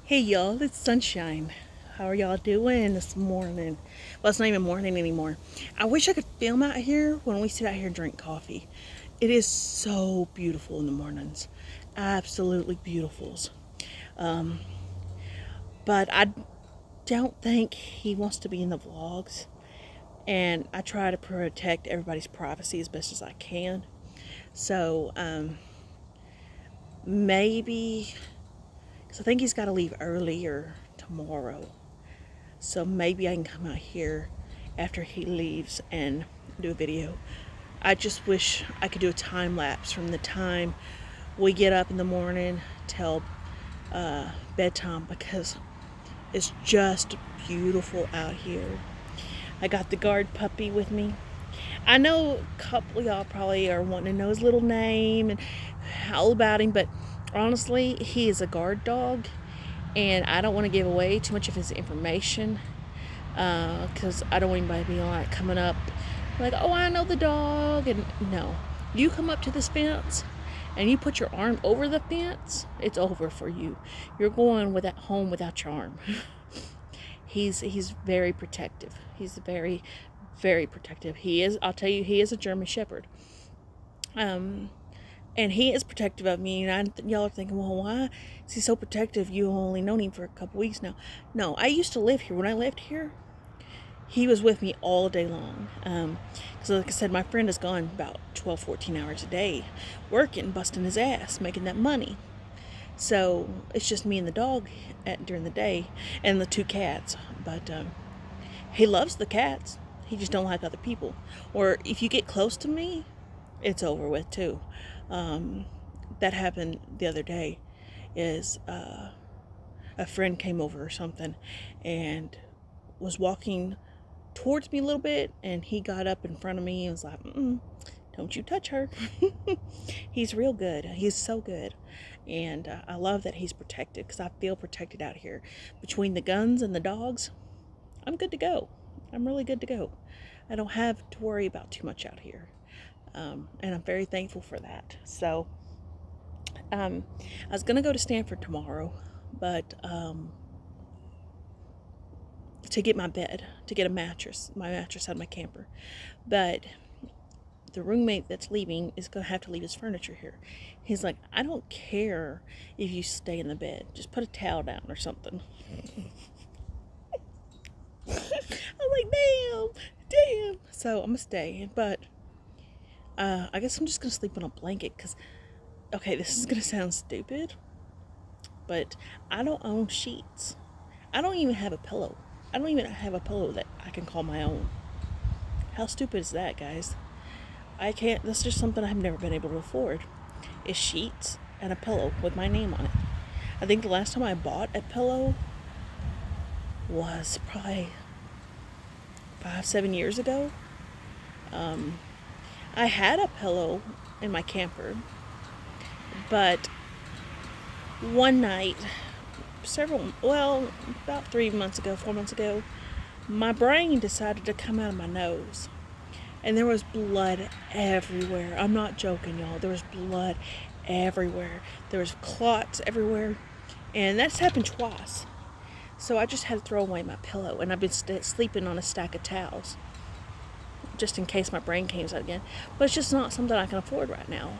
Hey y'all, it's Sunshine. How are y'all doing this morning? Well, it's not even morning anymore. I wish I could film out here when we sit out here and drink coffee. It is so beautiful in the mornings. Absolutely beautiful. But I don't think he wants to be in the vlogs. And I try to protect everybody's privacy as best as I can. So, maybe, because I think he's got to leave earlier tomorrow. So maybe I can come out here after he leaves and do a video. I just wish I could do a time lapse from the time we get up in the morning till bedtime because it's just beautiful out here. I got the guard puppy with me. I know a couple of y'all probably are wanting to know his little name and all about him, but honestly, he is a guard dog, and I don't want to give away too much of his information because I don't want anybody to be like coming up like, oh, I know the dog. And no, you come up to this fence and you put your arm over the fence, it's over for you. You're going without home without your arm. He's very protective. He's very protective. He is. I'll tell you, he is a German Shepherd. And he is protective of me. And y'all are thinking, well, why is he so protective? You only known him for a couple weeks now. No, I used to live here. When I lived here, he was with me all day long. Because like I said, my friend is gone about 12, 14 hours a day, working, busting his ass, making that money. So it's just me and the dog during the day, and the two cats. But he loves the cats. He just don't like other people. Or if you get close to me, it's over with too. That happened the other day. Is a friend came over or something, and was walking towards me a little bit, and he got up in front of me and was like, don't you touch her. He's real good. He's so good. And I love that he's protected because I feel protected out here. Between the guns and the dogs, I'm good to go. I'm really good to go. I don't have to worry about too much out here. And I'm very thankful for that. So, I was going to go to Stanford tomorrow, but to get my bed, to get my mattress out of my camper. But the roommate that's leaving is going to have to leave his furniture here. He's like, I don't care if you stay in the bed. Just put a towel down or something. I'm like, damn. So I'm going to stay. But I guess I'm just going to sleep on a blanket because, okay, this is going to sound stupid, but I don't own sheets. I don't even have a pillow. I don't even have a pillow that I can call my own. How stupid is that, guys? I can't, that's just something I've never been able to afford, is sheets and a pillow with my name on it. I think the last time I bought a pillow was probably 5-7 years ago. I had a pillow in my camper, but one night, about 4 months ago, my brain decided to come out of my nose. And there was blood everywhere. I'm not joking, y'all. There was blood everywhere. There was clots everywhere. And that's happened twice. So I just had to throw away my pillow. And I've been sleeping on a stack of towels, just in case my brain came out again. But it's just not something I can afford right now.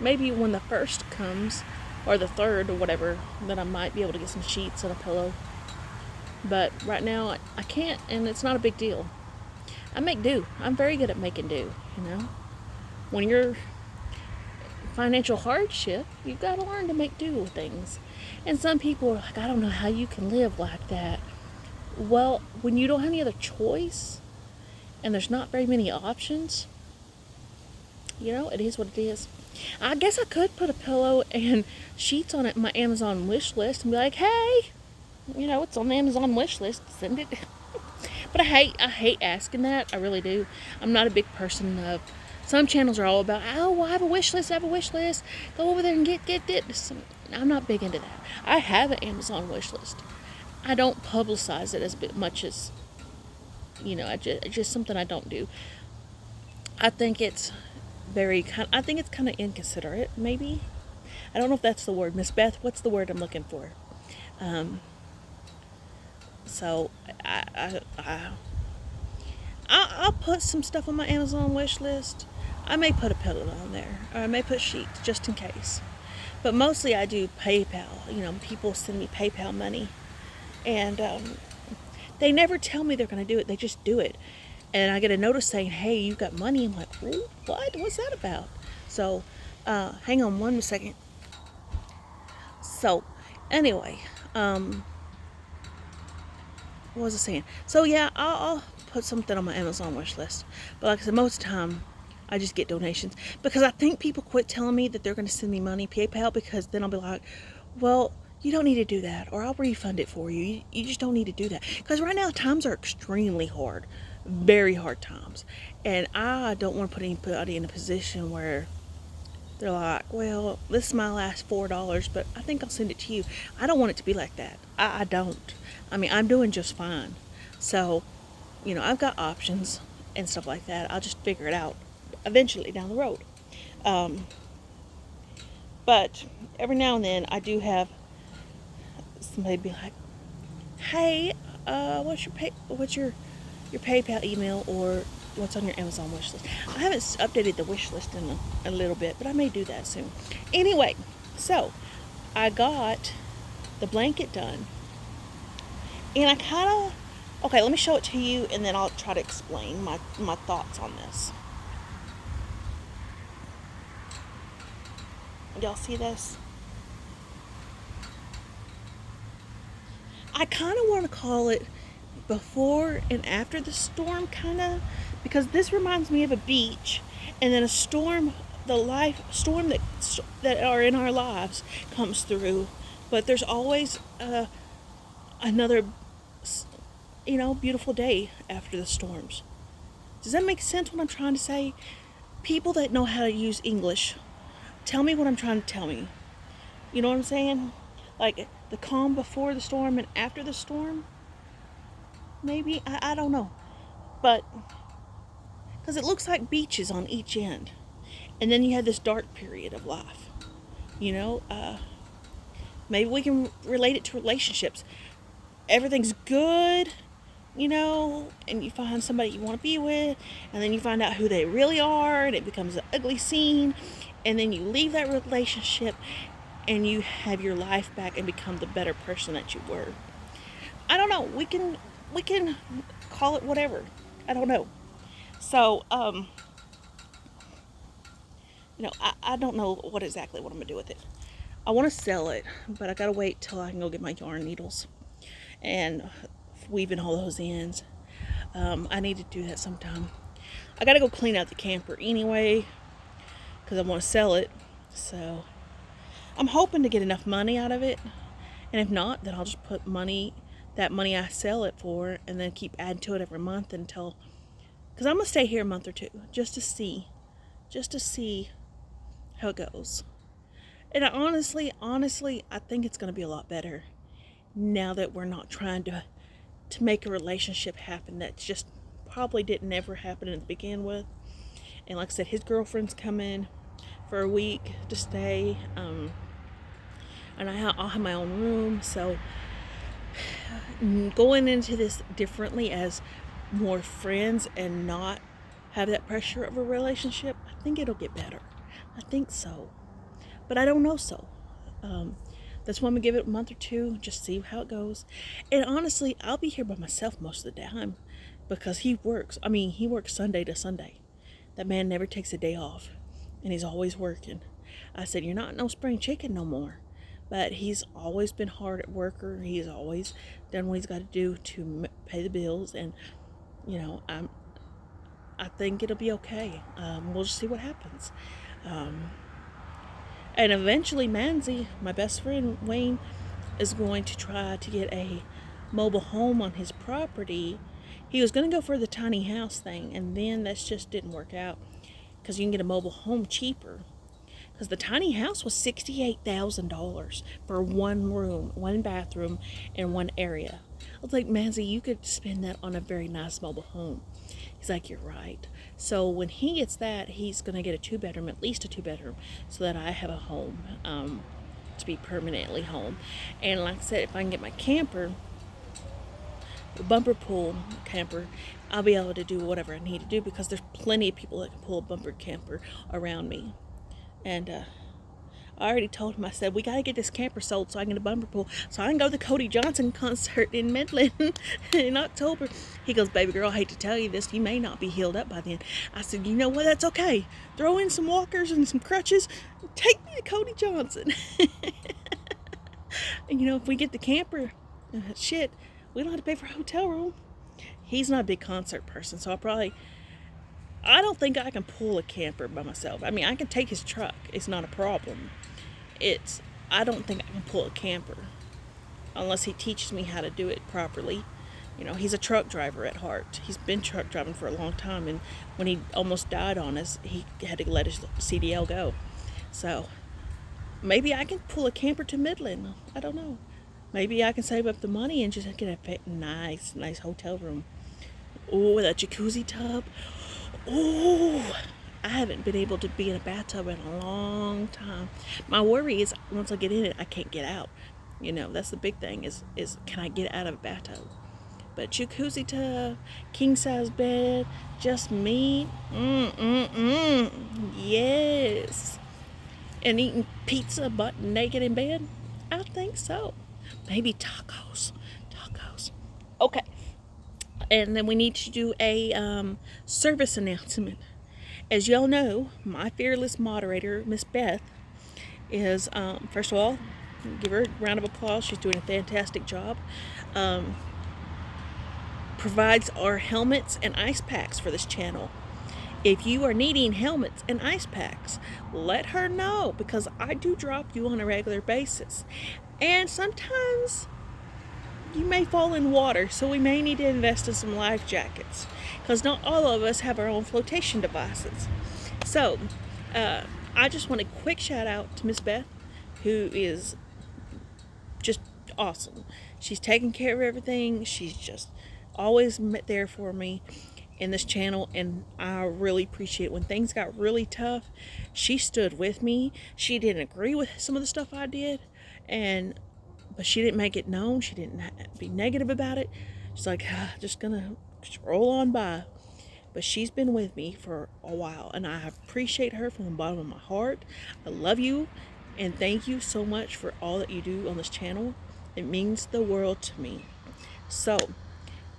Maybe when the first comes, or the third, or whatever, then I might be able to get some sheets and a pillow. But right now, I can't, and it's not a big deal. I make do. I'm very good at making do, you know. When you're financial hardship, you've got to learn to make do with things. And some people are like, I don't know how you can live like that. Well, when you don't have any other choice, and there's not very many options, you know, it is what it is. I guess I could put a pillow and sheets on it in my Amazon wish list and be like, hey, you know, it's on the Amazon wish list, send it. But I hate asking that. I really do. I'm not a big person of. Some channels are all about, oh, well, I have a wish list. Go over there and get this. I'm not big into that. I have an Amazon wish list. I don't publicize it as much as, you know, it's just something I don't do. I think it's kind of inconsiderate, maybe. I don't know if that's the word. Miss Beth, what's the word I'm looking for? So I'll put some stuff on my Amazon wish list. I may put a pillow on there, or I may put sheets just in case. But mostly I do PayPal. People send me PayPal money, and they never tell me they're going to do it. They just do it, and I get a notice saying, "Hey, you got money." I'm like, "What? What's that about?" So, hang on one second. So, anyway, what was I saying? So yeah, I'll put something on my Amazon wish list. But like I said, most of the time, I just get donations because I think people quit telling me that they're going to send me money PayPal, because then I'll be like, well, you don't need to do that, or I'll refund it for you. You just don't need to do that, because right now times are extremely hard, very hard times, and I don't want to put anybody in a position where they're like, well, this is my last $4, but I think I'll send it to you. I don't want it to be like that. I don't. I mean, I'm doing just fine. So, I've got options and stuff like that. I'll just figure it out eventually down the road. Um, but every now and then I do have somebody be like, hey, what's your PayPal email, or what's on your Amazon wish list? I haven't updated the wish list in a little bit, but I may do that soon. Anyway, so I got the blanket done, and I kind of, okay, let me show it to you, and then I'll try to explain my thoughts on this. Y'all see this? I kind of want to call it before and after the storm, kind of, because this reminds me of a beach, and then a storm, storm that are in our lives comes through, but there's always another, beautiful day after the storms. Does that make sense what I'm trying to say? People that know how to use English, tell me what I'm trying to tell me. You know what I'm saying? Like the calm before the storm and after the storm? Maybe? I don't know. But, because it looks like beaches on each end. And then you have this dark period of life. You know? Maybe we can relate it to relationships. Everything's good, and you find somebody you want to be with, and then you find out who they really are, and it becomes an ugly scene, and then you leave that relationship, and you have your life back and become the better person that you were. I don't know. We can call it whatever. I don't know. So, I don't know what I'm gonna do with it. I want to sell it, but I gotta wait till I can go get my yarn needles and weaving all those ends. I need to do that sometime. I gotta go clean out the camper anyway, because I want to sell it. So I'm hoping to get enough money out of it, and if not, then I'll just put that money I sell it for, and then keep adding to it every month until, because I'm gonna stay here a month or two just to see how it goes. And honestly, I think it's gonna be a lot better now that we're not trying to make a relationship happen that just probably didn't ever happen to begin with. And like I said, his girlfriend's coming for a week to stay, and I'll have my own room. So going into this differently as more friends and not have that pressure of a relationship, I think it'll get better. I think so, but I don't know so. That's why I'm gonna give it a month or two, just see how it goes. And honestly, I'll be here by myself most of the time, because he works. I mean, he works Sunday to Sunday. That man never takes a day off, and he's always working. I said, you're not no spring chicken no more. But he's always been hard at worker. He's always done what he's got to do to pay the bills, and you know, I think it'll be okay. We'll just see what happens. And eventually, Manzi, my best friend Wayne, is going to try to get a mobile home on his property. He was going to go for the tiny house thing, and then that just didn't work out, because you can get a mobile home cheaper. Because the tiny house was $68,000 for one room, one bathroom, and one area. I was like, Manzi, you could spend that on a very nice mobile home. He's like, you're right. So when he gets that, he's going to get a 2-bedroom, at least a 2-bedroom, so that I have a home. to be permanently home. And like I said, if I can get my camper, the bumper pull camper, I'll be able to do whatever I need to do, because there's plenty of people that can pull a bumper camper around me. And I already told him, I said, we got to get this camper sold so I can get a bumper pull, so I can go to the Cody Johnson concert in Midland in October. He goes, baby girl, I hate to tell you this, you may not be healed up by then. I said, you know what, that's okay. Throw in some walkers and some crutches. Take me to Cody Johnson. And if we get the camper, shit, we don't have to pay for a hotel room. He's not a big concert person, so I don't think I can pull a camper by myself. I mean, I can take his truck. It's not a problem. I don't think I can pull a camper unless he teaches me how to do it properly. He's a truck driver at heart. He's been truck driving for a long time, and when he almost died on us, he had to let his CDL go. So maybe I can pull a camper to Midland. I don't know. Maybe I can save up the money and just get a nice hotel room. Oh, with a jacuzzi tub. Oh, I haven't been able to be in a bathtub in a long time. My worry is once I get in it, I can't get out. That's the big thing is can I get out of a bathtub? But jacuzzi tub, king size bed, just me. Yes. And eating pizza butt naked in bed? I think so. Maybe tacos. Okay. And then we need to do a service announcement. As y'all know, my fearless moderator, Miss Beth, is, first of all, give her a round of applause. She's doing a fantastic job. Provides our helmets and ice packs for this channel. If you are needing helmets and ice packs, let her know, because I do drop you on a regular basis. And sometimes you may fall in water, so we may need to invest in some life jackets, because not all of us have our own flotation devices. So I just want a quick shout out to Miss Beth, who is just awesome. She's taking care of everything. She's just always there for me in this channel, and I really appreciate it. When things got really tough, she stood with me. She didn't agree with some of the stuff I did, but she didn't make it known. She didn't be negative about it. She's like, just gonna roll on by. But she's been with me for a while, and I appreciate her from the bottom of my heart. I love you, and thank you so much for all that you do on this channel. It means the world to me. So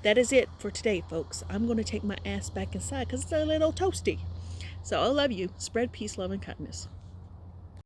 that is it for today, folks. I'm going to take my ass back inside because it's a little toasty. So I love you. Spread peace, love, and kindness.